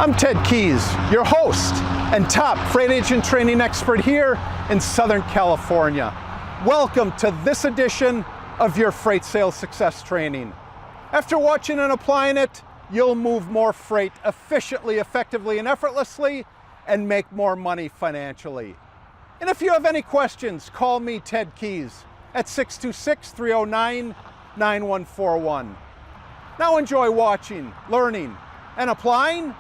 I'm Ted Keys, your host and top freight agent training expert here in Southern California. Welcome to this edition of your Freight Sales Success Training. After watching and applying it, you'll move more freight efficiently, effectively, and effortlessly, and make more money financially. And if you have any questions, call me, Ted Keys, at 626-309-9141. Now enjoy watching, learning, and applying.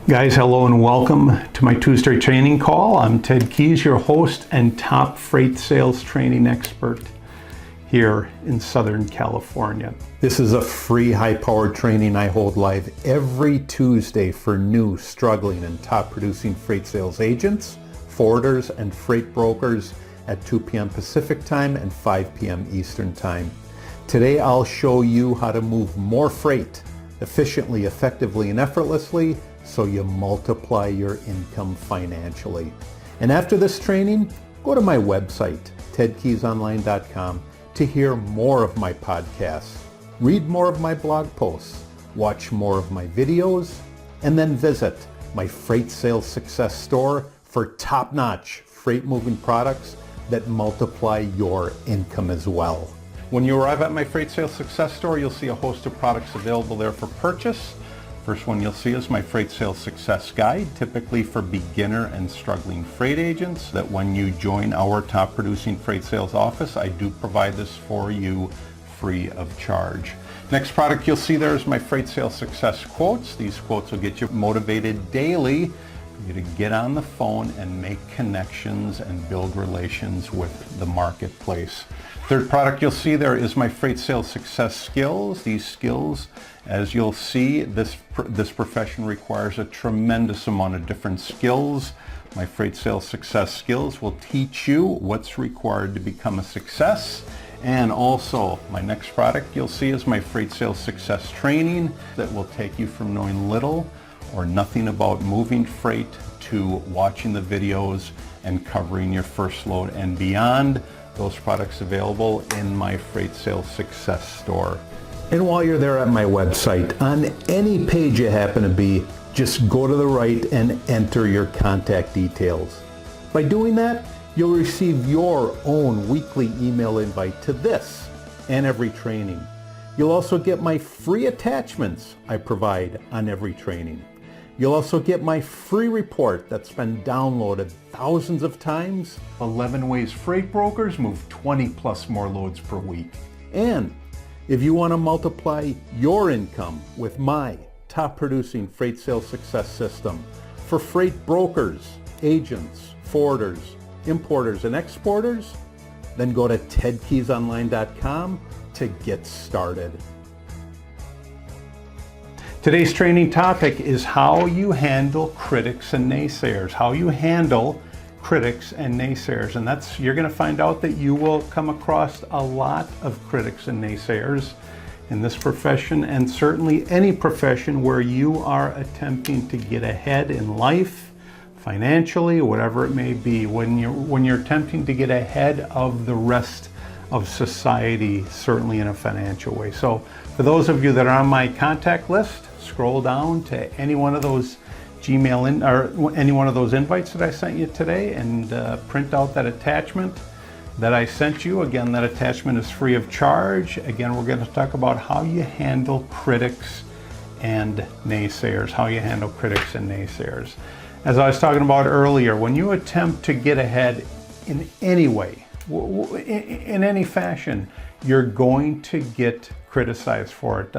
Guys, hello and welcome to my Tuesday training call. I'm Ted Keys, your host and top freight sales training expert here in Southern California. This is a free high-powered training I hold live every Tuesday for new, struggling, and top-producing freight sales agents, forwarders, and freight brokers at 2 p.m. Pacific time and 5 p.m. Eastern time. Today I'll show you how to move more freight efficiently, effectively, and effortlessly so you multiply your income financially. And after this training, go to my website, tedkeysonline.com, to hear more of my podcasts, read more of my blog posts, watch more of my videos, and then visit my Freight Sales Success store for top-notch freight moving products that multiply your income as well. When you arrive at my Freight Sales Success store, you'll see a host of products available there for purchase. First one you'll see is my Freight Sales Success Guide, typically for beginner and struggling freight agents, that when you join our top producing freight sales office, I do provide this for you free of charge. Next product you'll see there is my Freight Sales Success Quotes. These quotes will get you motivated daily for you to get on the phone and make connections and build relations with the marketplace. Third product you'll see there is my Freight Sales Success Skills. These skills, as you'll see, this profession requires a tremendous amount of different skills. My Freight Sales Success Skills will teach you what's required to become a success. And also, my next product you'll see is my Freight Sales Success Training that will take you from knowing little or nothing about moving freight to watching the videos and covering your first load and beyond. Those products available in my Freight Sales Success store. And while you're there at my website, on any page you happen to be, just go to the right and enter your contact details. By doing that, you'll receive your own weekly email invite to this and every training. You'll also get my free attachments I provide on every training. You'll also get my free report that's been downloaded thousands of times, 11 ways freight brokers move 20 plus more loads per week. And if you want to multiply your income with my top producing freight sales success system for freight brokers, agents, forwarders, importers, and exporters, then go to tedkeysonline.com to get started. Today's training topic is how you handle critics and naysayers. How you handle critics and naysayers. And you're going to find out that you will come across a lot of critics and naysayers in this profession, and certainly any profession where you are attempting to get ahead in life, financially, whatever it may be. When you're attempting to get ahead of the rest of society, certainly in a financial way. So for those of you that are on my contact list, scroll down to any one of those any one of those invites that I sent you today and print out that attachment that I sent you. Again, that attachment is free of charge. Again, we're going to talk about how you handle critics and naysayers. As I was talking about earlier, when you attempt to get ahead in any way, in any fashion, you're going to get criticized for it.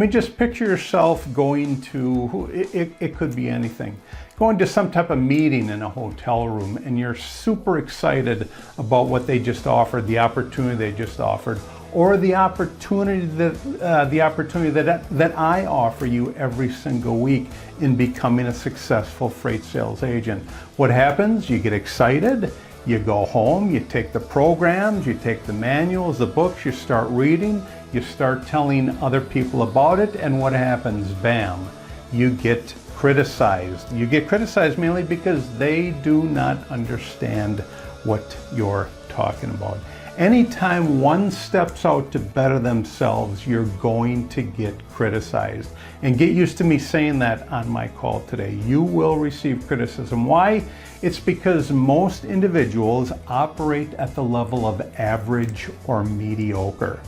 Just picture yourself going to, it could be anything, going to some type of meeting in a hotel room, and you're super excited about what they just offered, the opportunity they just offered, or the opportunity that I offer you every single week in becoming a successful freight sales agent. What happens? You get excited. You go home, you take the programs, you take the manuals, the books, you start reading, you start telling other people about it, and what happens? Bam, you get criticized. You get criticized mainly because they do not understand what you're talking about. Anytime one steps out to better themselves, you're going to get criticized. And get used to me saying that on my call today. You will receive criticism. Why? It's because most individuals operate at the level of average or mediocre.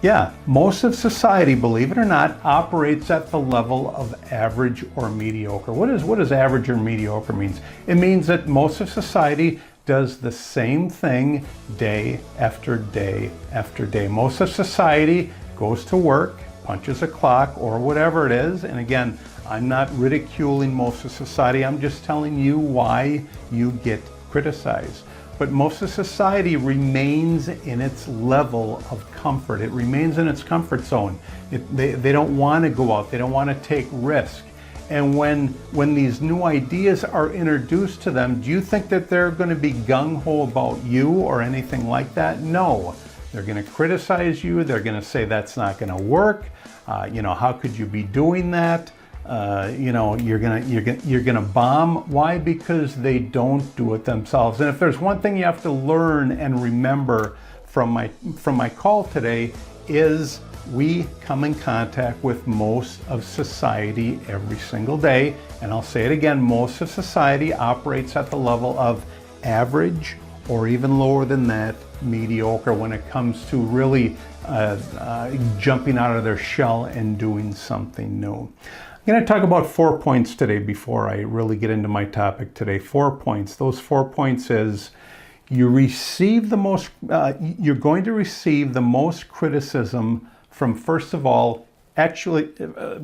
Yeah, most of society, believe it or not, operates at the level of average or mediocre. What does average or mediocre means? It means that most of society does the same thing day after day after day. Most of society goes to work, punches a clock, or whatever it is. And again, I'm not ridiculing most of society. I'm just telling you why you get criticized. But most of society remains in its level of comfort. It remains in its comfort zone. They don't want to go out. They don't want to take risk. And when these new ideas are introduced to them, do you think that they're going to be gung-ho about you or anything like that? No. They're going to criticize you. They're going to say that's not going to work. How could you be doing that? You're gonna bomb. Why? Because they don't do it themselves. And if there's one thing you have to learn and remember from my call today, is we come in contact with most of society every single day. And I'll say it again, most of society operates at the level of average or even lower than that, mediocre, when it comes to really jumping out of their shell and doing something new. I'm going to talk about 4 points today before I really get into my topic today. 4 points. Those 4 points is you're going to receive the most criticism from, first of all, actually,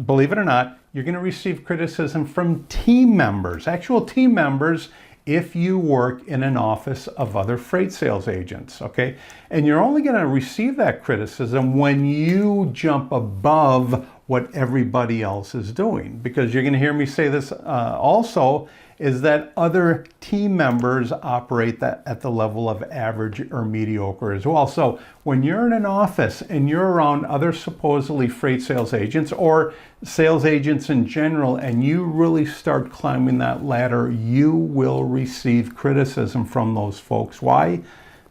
believe it or not, you're going to receive criticism from team members, actual team members, if you work in an office of other freight sales agents, okay? And you're only going to receive that criticism when you jump above what everybody else is doing. Because you're going to hear me say this also, is that other team members operate at the level of average or mediocre as well. So when you're in an office and you're around other supposedly freight sales agents or sales agents in general, and you really start climbing that ladder, you will receive criticism from those folks. Why?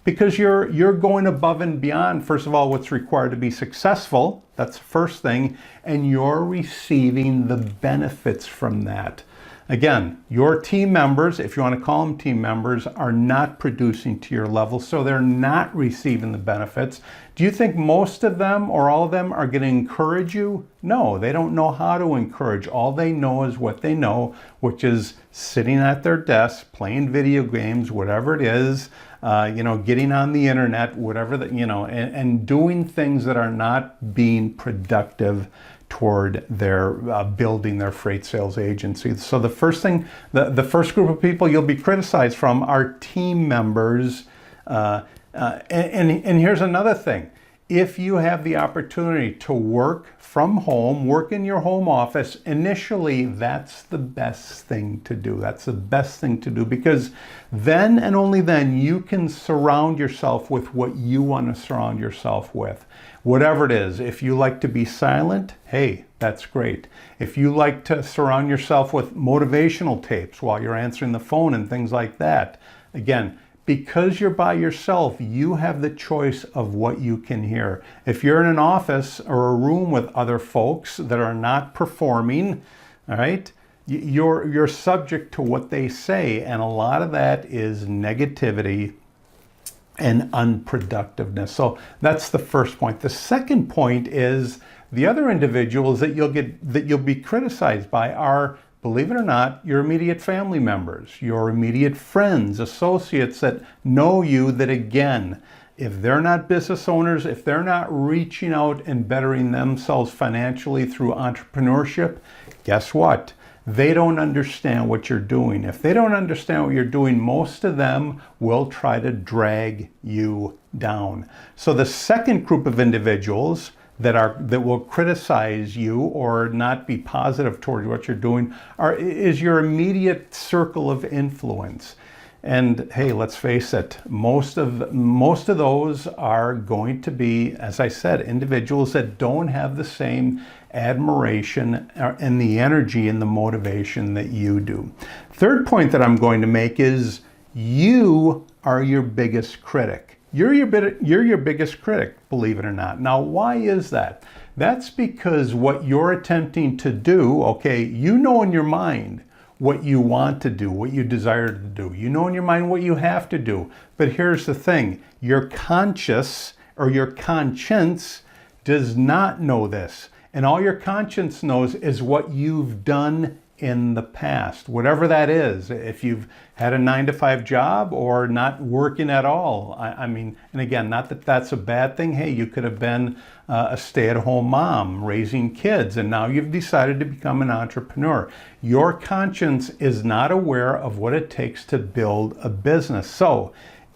Because you're going above and beyond, first of all, what's required to be successful. That's the first thing. And you're receiving the benefits from that. Again, your team members, if you want to call them team members, are not producing to your level, so they're not receiving the benefits. Do you think most of them or all of them are going to encourage you? No, they don't know how to encourage. All they know is what they know, which is sitting at their desk, playing video games, whatever it is, getting on the internet, whatever that, and doing things that are not being productive toward their building their freight sales agency. So the first thing, the first group of people you'll be criticized from are team members. And here's another thing. If you have the opportunity to work from home, work in your home office, initially that's the best thing to do. That's the best thing to do, because then and only then you can surround yourself with what you want to surround yourself with. Whatever it is, if you like to be silent, hey, that's great. If you like to surround yourself with motivational tapes while you're answering the phone and things like that, again, because you're by yourself, you have the choice of what you can hear. If you're in an office or a room with other folks that are not performing, all right, you're subject to what they say, and a lot of that is negativity and unproductiveness. So that's the first point. The second point is the other individuals that you'll be criticized by are, believe it or not, your immediate family members, your immediate friends, associates that know you, that again, if they're not business owners, if they're not reaching out and bettering themselves financially through entrepreneurship, guess what? They don't understand what you're doing. If they don't understand what you're doing, most of them will try to drag you down. So the second group of individuals that will criticize you or not be positive toward what you're doing is your immediate circle of influence. And hey, let's face it, most of those are going to be, as I said, individuals that don't have the same admiration and the energy and the motivation that you do. Third point that I'm going to make is you are your biggest critic. you're your biggest critic, believe it or not. Now, why is that? That's because what you're attempting to do, okay, you know in your mind what you want to do, what you desire to do. You know in your mind what you have to do. But here's the thing, your conscious or your conscience does not know this. And all your conscience knows is what you've done in the past, whatever that is. If you've had a 9-to-5 job or not working at all, I mean, and again, not that that's a bad thing. Hey, you could have been a stay-at-home mom raising kids, and now you've decided to become an entrepreneur. Your conscience is not aware of what it takes to build a business. So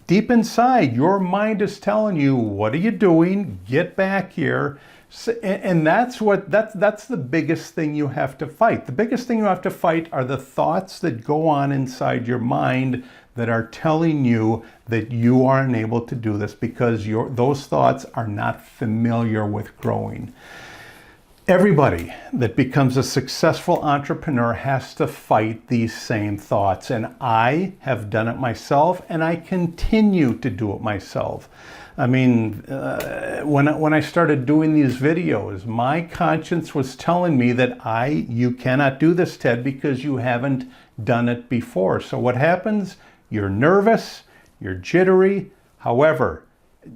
deep inside, your mind is telling you, what are you doing? Get back here. And that's the biggest thing you have to fight. The biggest thing you have to fight are the thoughts that go on inside your mind that are telling you that you are unable to do this because those thoughts are not familiar with growing. Everybody that becomes a successful entrepreneur has to fight these same thoughts, and I have done it myself, and I continue to do it myself. I mean, when I started doing these videos, my conscience was telling me that you cannot do this, Ted, because you haven't done it before. So what happens? You're nervous, you're jittery. However,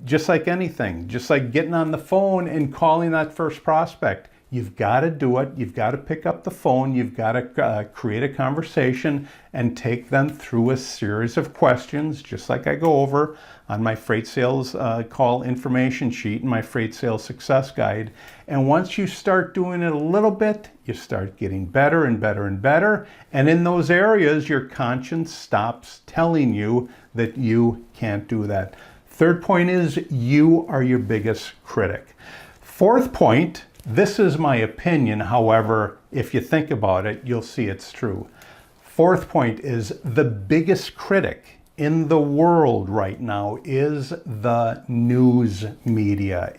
just like anything, just like getting on the phone and calling that first prospect, you've got to do it. You've got to pick up the phone. You've got to create a conversation and take them through a series of questions, just like I go over on my freight sales call information sheet and my freight sales success guide. And once you start doing it a little bit, you start getting better and better and better. And in those areas, your conscience stops telling you that you can't do that. Third point is you are your biggest critic. Fourth point, this is my opinion. However, if you think about it, you'll see it's true. Fourth point is the biggest critic in the world right now is the news media,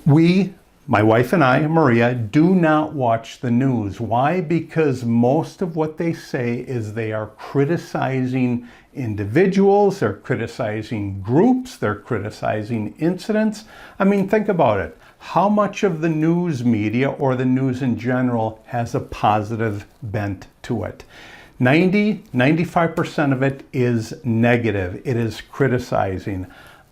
We, my wife and I, Maria, do not watch the news. Why? Because most of what they say is they are criticizing individuals, they're criticizing groups, they're criticizing incidents. I mean, think about it. How much of the news media or the news in general has a positive bent to it? 95% of it is negative. It is criticizing.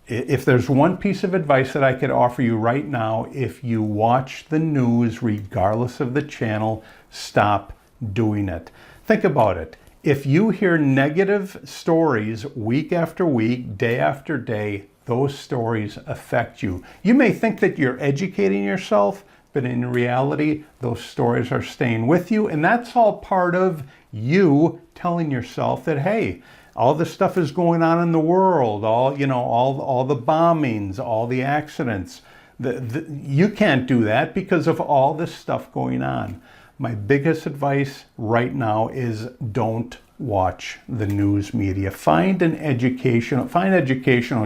If there's one piece of advice that I could offer you right now, if you watch the news, regardless of the channel, stop doing it. Think about it. If you hear negative stories week after week, day after day, those stories affect you. You may think that you're educating yourself, but in reality, those stories are staying with you. And that's all part of you telling yourself that, hey, all this stuff is going on in the world, all the bombings, all the accidents. You can't do that because of all this stuff going on. My biggest advice right now is don't watch the news media. Find educational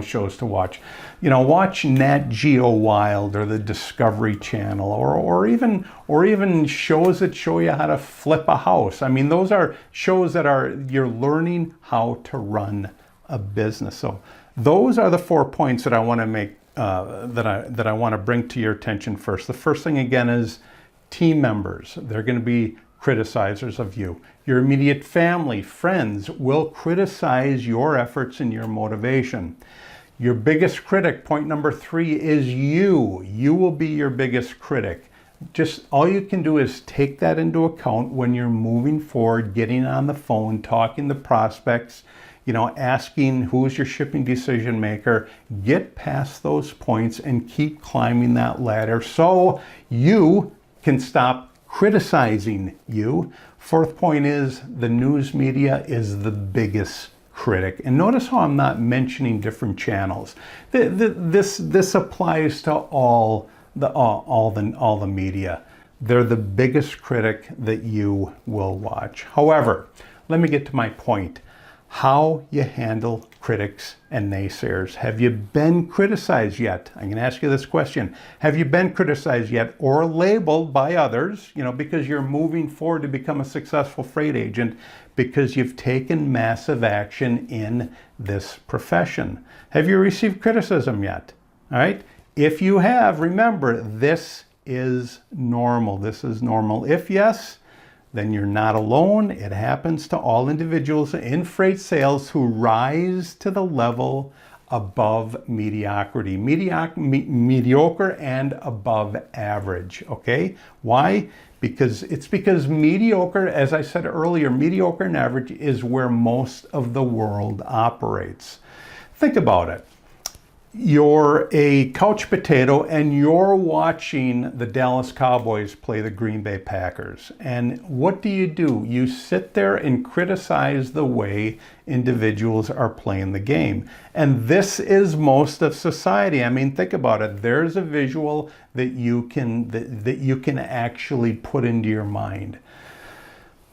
shows to watch. Watch Nat Geo Wild or the Discovery Channel, or even shows that show you how to flip a house. I mean, those are shows that you're learning how to run a business. So those are the 4 points that I want to make, that I want to bring to your attention first. The first thing again is team members. They're going to be criticizers of you. Your immediate family, friends will criticize your efforts and your motivation. Your biggest critic, point number 3, is you. You will be your biggest critic. Just all you can do is take that into account when you're moving forward, getting on the phone, talking to prospects, asking who's your shipping decision maker. Get past those points and keep climbing that ladder so you can stop criticizing you. Fourth point is the news media is the biggest critic. And notice how I'm not mentioning different channels. This applies to all the media. They're the biggest critic that you will watch. However, let me get to my point. How you handle critics and naysayers. Have you been criticized yet? I'm going to ask you this question. Have you been criticized yet or labeled by others, because you're moving forward to become a successful freight agent because you've taken massive action in this profession? Have you received criticism yet? All right. If you have, remember, this is normal. This is normal. If yes, then you're not alone. It happens to all individuals in freight sales who rise to the level above mediocrity, mediocre and above average, okay? Why? Because mediocre, as I said earlier, mediocre and average is where most of the world operates. Think about it. You're a couch potato and you're watching the Dallas Cowboys play the Green Bay Packers. And what do? You sit there and criticize the way individuals are playing the game. And this is most of society. I mean, think about it. There's a visual that you can actually put into your mind.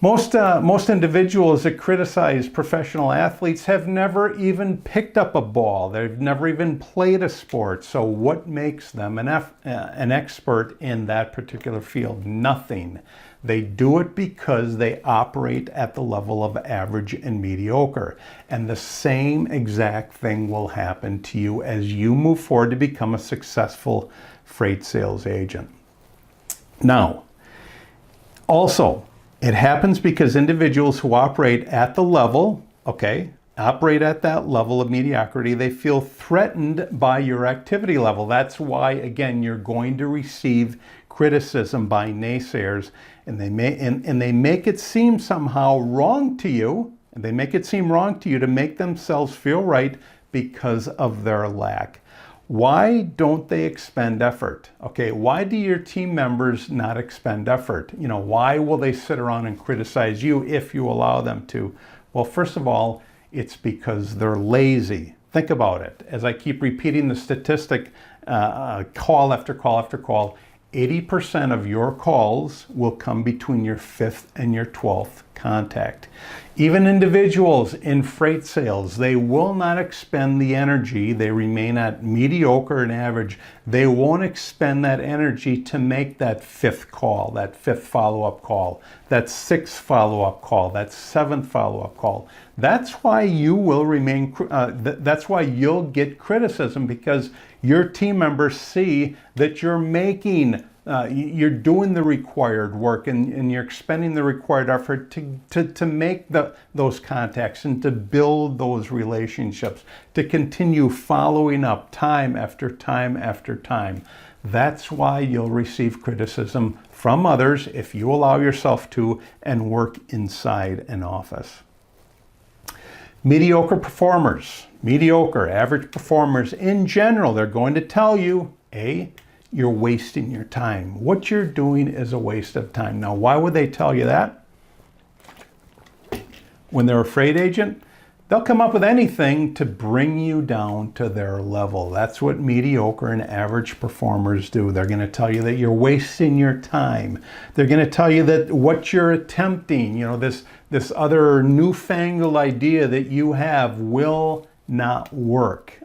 Most individuals that criticize professional athletes have never even picked up a ball. They've never even played a sport. So what makes them an expert in that particular field? Nothing. They do it because they operate at the level of average and mediocre. And the same exact thing will happen to you as you move forward to become a successful freight sales agent. Now, also, it happens because individuals who operate at the level, operate at that level of mediocrity, they feel threatened by your activity level. That's why, again, you're going to receive criticism by naysayers, and they make it seem somehow wrong to you, and they make it seem wrong to you to make themselves feel right because of their lack. Why don't they expend effort? Why do your team members not expend effort? Why will they sit around and criticize you if you allow them to? Well, first of all, it's because they're lazy. Think about it. As I keep repeating the statistic, call after call after call, 80% of your calls will come between your 5th and your 12th contact. Even individuals in freight sales, they will not expend the energy. They remain at mediocre and average. They won't expend that energy to make that 5th call, that 5th follow-up call, that 6th follow-up call, that 7th follow-up call. That's why you will remain, that's why you'll get criticism, because your team members see that you're making, you're doing the required work and you're expending the required effort to make those contacts and to build those relationships, to continue following up time after time after time. That's why you'll receive criticism from others if you allow yourself to and work inside an office. Mediocre performers, mediocre, average performers in general, they're going to tell you, you're wasting your time. What you're doing is a waste of time. Now, why would they tell you that? When they're a freight agent, they'll come up with anything to bring you down to their level. That's what mediocre and average performers do. They're going to tell you that you're wasting your time. They're going to tell you that what you're attempting, this other newfangled idea that you have will not work,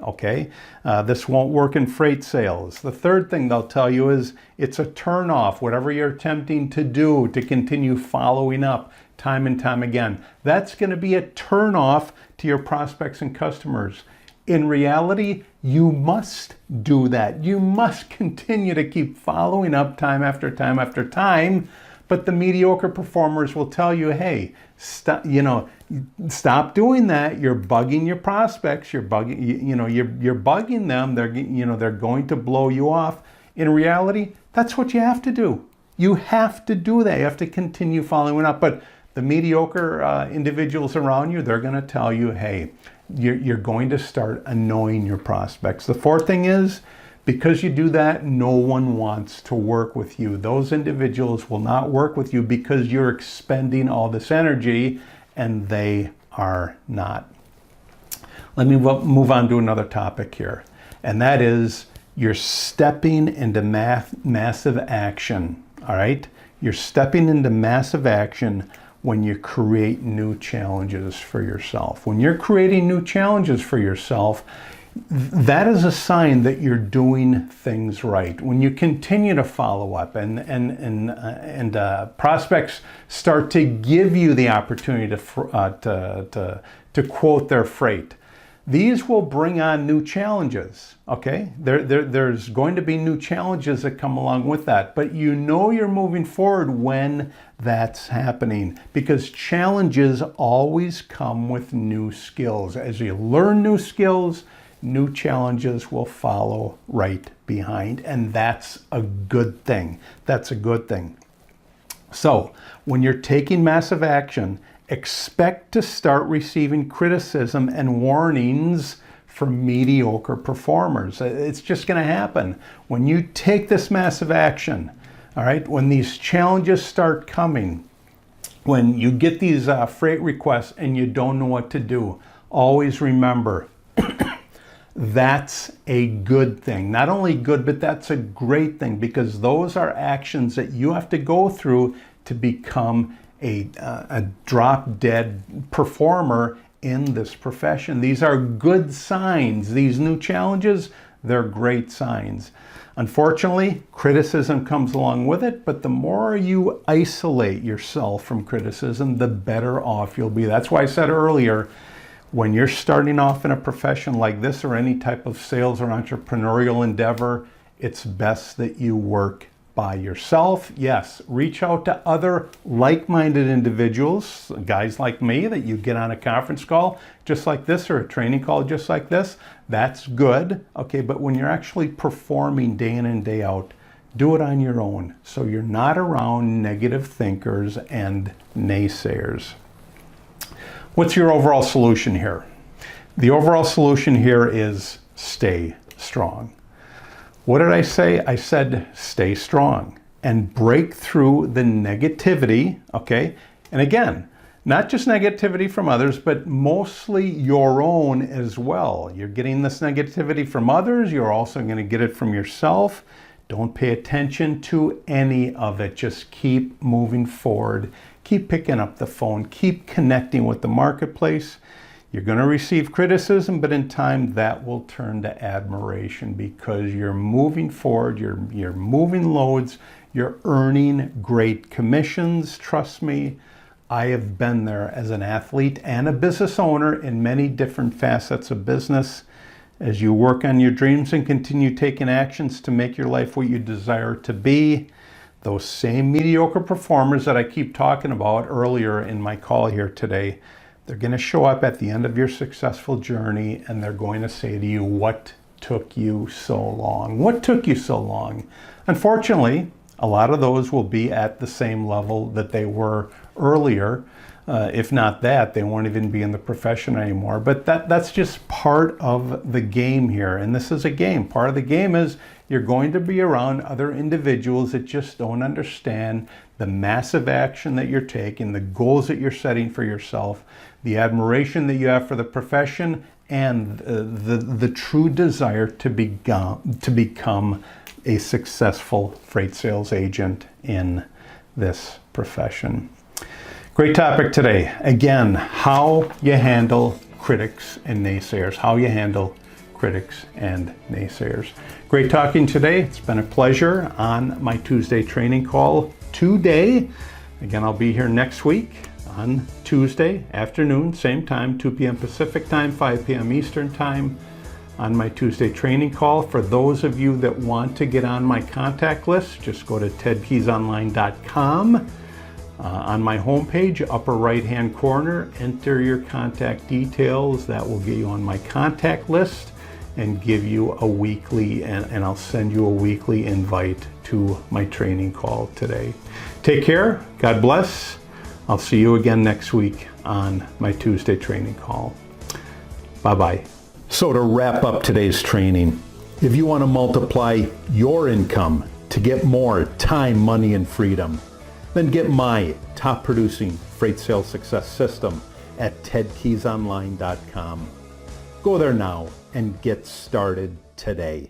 this won't work in freight sales. The third thing they'll tell you is it's a turnoff. Whatever you're attempting to do to continue following up time and time again, that's going to be a turnoff to your prospects and customers. In reality, you must do that. You must continue to keep following up time after time after time. But the mediocre performers will tell you, hey, stop doing that. You're bugging your prospects. You're bugging them. They're going to blow you off. In reality, that's what you have to do. You have to do that. You have to continue following up. But the mediocre individuals around you, they're going to tell you, hey, you're going to start annoying your prospects. The fourth thing is, because you do that, no one wants to work with you. Those individuals will not work with you because you're expending all this energy and they are not. Let me move on to another topic here, and that is you're stepping into massive action, all right? You're stepping into massive action when you create new challenges for yourself. When you're creating new challenges for yourself, that is a sign that you're doing things right. When you continue to follow up and prospects start to give you the opportunity to quote their freight, these will bring on new challenges, okay? There's going to be new challenges that come along with that, but you know you're moving forward when that's happening, because challenges always come with new skills. As you learn new skills, new challenges will follow right behind, and that's a good thing. That's a good thing. So when you're taking massive action, expect to start receiving criticism and warnings from mediocre performers. It's just going to happen. When you take this massive action, all right, when these challenges start coming, when you get these freight requests and you don't know what to do, always remember, that's a good thing. Not only good, but that's a great thing, because those are actions that you have to go through to become a drop-dead performer in this profession. These are good signs. These new challenges, they're great signs. Unfortunately, criticism comes along with it, but the more you isolate yourself from criticism, the better off you'll be. That's why I said earlier, when you're starting off in a profession like this or any type of sales or entrepreneurial endeavor, it's best that you work by yourself. Yes, reach out to other like-minded individuals, guys like me, that you get on a conference call just like this or a training call just like this. That's good, okay, but when you're actually performing day in and day out, do it on your own, so you're not around negative thinkers and naysayers. What's your overall solution here? The overall solution here is stay strong. What did I say? I said stay strong and break through the negativity, okay? And again, not just negativity from others, but mostly your own as well. You're getting this negativity from others. You're also going to get it from yourself. Don't pay attention to any of it. Just keep moving forward. Keep picking up the phone. Keep connecting with the marketplace. You're going to receive criticism, but in time that will turn to admiration, because you're moving forward, you're moving loads, you're earning great commissions. Trust me, I have been there as an athlete and a business owner in many different facets of business. As you work on your dreams and continue taking actions to make your life what you desire to be, those same mediocre performers that I keep talking about earlier in my call here today, they're going to show up at the end of your successful journey, and they're going to say to you, what took you so long? What took you so long? Unfortunately, a lot of those will be at the same level that they were earlier. If not that, they won't even be in the profession anymore. But that's just part of the game here. And this is a game. Part of the game is you're going to be around other individuals that just don't understand the massive action that you're taking, the goals that you're setting for yourself, the admiration that you have for the profession, and the true desire to become a successful freight sales agent in this profession. Great topic today. Again, how you handle critics and naysayers. How you handle critics and naysayers. Great talking today. It's been a pleasure on my Tuesday training call today. Again, I'll be here next week on Tuesday afternoon, same time, 2 p.m. Pacific time, 5 p.m. Eastern time, on my Tuesday training call. For those of you that want to get on my contact list, just go to tedkeysonline.com. On my homepage, upper right-hand corner, enter your contact details. That will get you on my contact list and give you a weekly, and I'll send you a weekly invite to my training call today. Take care. God bless. I'll see you again next week on my Tuesday training call. Bye-bye. So to wrap up today's training, if you want to multiply your income to get more time, money, and freedom, then get my top producing freight sales success system at tedkeysonline.com. Go there now and get started today.